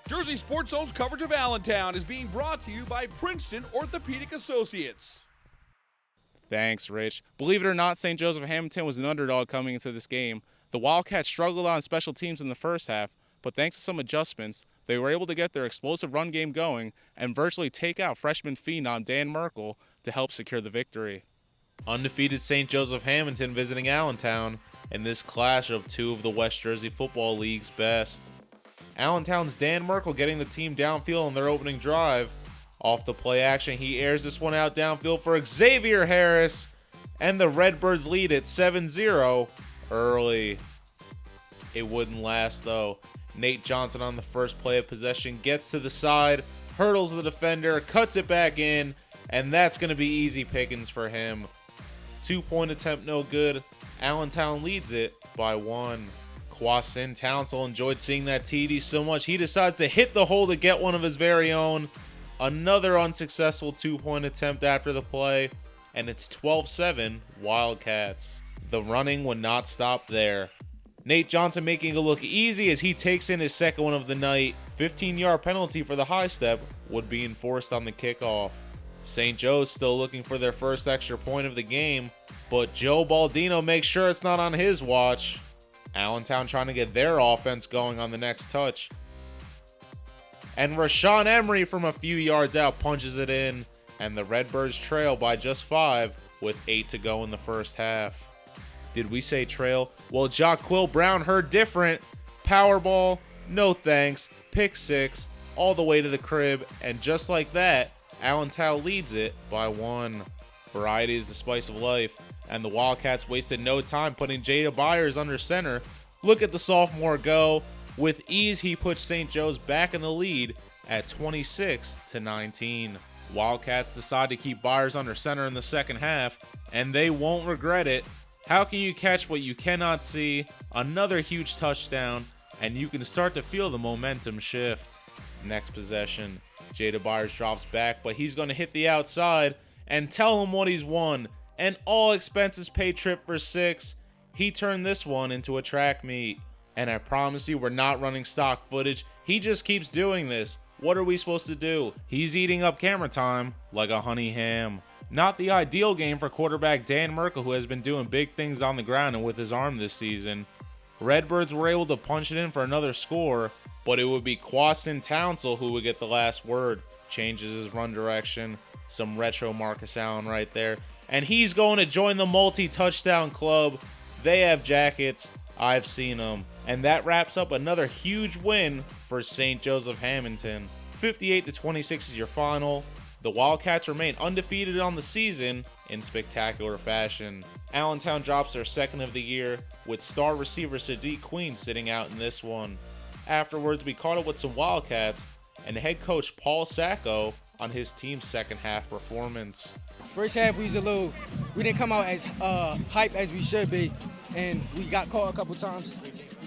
Jersey Sports Zone's coverage of Allentown is being brought to you by Princeton Orthopedic Associates. Thanks, Rich. Believe it or not, St. Joseph Hammonton was an underdog coming into this game. The Wildcats struggled on special teams in the first half, but thanks to some adjustments, they were able to get their explosive run game going and virtually take out freshman phenom Dan Merkel to help secure the victory. Undefeated St. Joseph Hammonton visiting Allentown in this clash of two of the West Jersey Football League's best. Allentown's Dan Merkel getting the team downfield on their opening drive. Off the play action, he airs this one out downfield for Xavier Harris, and the Redbirds lead at 7-0 early. It wouldn't last though. Nate Johnson on the first play of possession gets to the side, hurdles the defender, cuts it back in, and that's going to be easy pickings for him. 2-point attempt no good. Allentown leads it by 1. Kwasin Townsell enjoyed seeing that TD so much he decides to hit the hole to get one of his very own. Another unsuccessful 2-point attempt after the play, and it's 12-7 Wildcats. The running would not stop there. Nate Johnson making it look easy as he takes in his second one of the night. 15-yard penalty for the high step would be enforced on the kickoff. St. Joe's still looking for their first extra point of the game, but Joe Baldino makes sure it's not on his watch. Allentown trying to get their offense going on the next touch. And Rashawn Emery from a few yards out punches it in, and the Redbirds trail by just 5 with 8 to go in the first half. Did we say trail? Well, Jaquil Brown heard different. Powerball, no thanks, pick 6, all the way to the crib, and just like that, Allentown leads it by 1. Variety is the spice of life, and the Wildcats wasted no time putting Jada Byers under center. Look at the sophomore go. With ease, he puts St. Joe's back in the lead at 26-19. Wildcats decide to keep Byers under center in the second half, and they won't regret it. How can you catch what you cannot see? Another huge touchdown, and you can start to feel the momentum shift. Next possession, Jada Byers drops back, but he's going to hit the outside and tell him what he's won. An all-expenses-paid trip for 6. He turned this one into a track meet. And I promise you, we're not running stock footage. He just keeps doing this. What are we supposed to do? He's eating up camera time like a honey ham. Not the ideal game for quarterback Dan Merkel, who has been doing big things on the ground and with his arm this season. Redbirds were able to punch it in for another score, but it would be Kwasin Townsell who would get the last word. Changes his run direction. Some retro Marcus Allen right there. And he's going to join the multi-touchdown club. They have jackets. I've seen them. And that wraps up another huge win for St. Joseph Hammonton. 58-26 is your final. The Wildcats remain undefeated on the season in spectacular fashion. Allentown drops their second of the year, with star receiver Sadiq Queen sitting out in this one. Afterwards, we caught up with some Wildcats and head coach Paul Sacco on his team's second half performance. First half, we didn't come out as hype as we should be, and we got caught a couple times.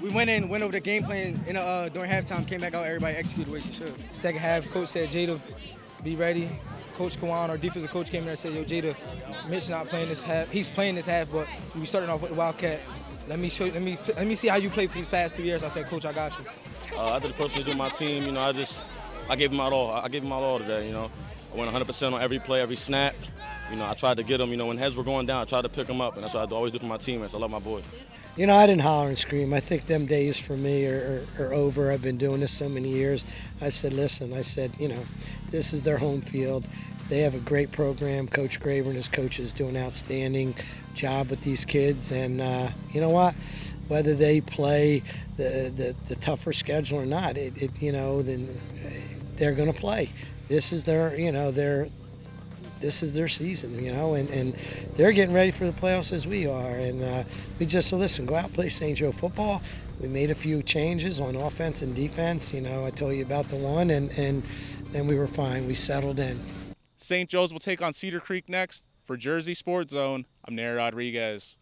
We went over the game plan during halftime, came back out, everybody executed the way she should. Second half, coach said, Jada, be ready. Coach Kawan, our defensive coach, came in there and said, yo, Jada, Mitch not playing this half. He's playing this half, but we starting off with the Wildcat. Let me see how you play for these past 2 years. I said, Coach, I got you. I did it personally with my team. I gave them out all. I gave them out all today. I went 100% on every play, every snap. I tried to get them. When heads were going down, I tried to pick them up, and that's what I always do for my teammates. I love my boys. I didn't holler and scream. I think them days for me are over. I've been doing this so many years. I said, listen, this is their home field. They have a great program. Coach Graver and his coaches do an outstanding job with these kids. And you know what? Whether they play the tougher schedule or not, then they're going to play. This is their season, and they're getting ready for the playoffs as we are. And we just listen, go out, play St. Joe football. We made a few changes on offense and defense. I told you about the one, and then we were fine. We settled in. St. Joe's will take on Cedar Creek next. For Jersey Sports Zone, I'm Nary Rodriguez.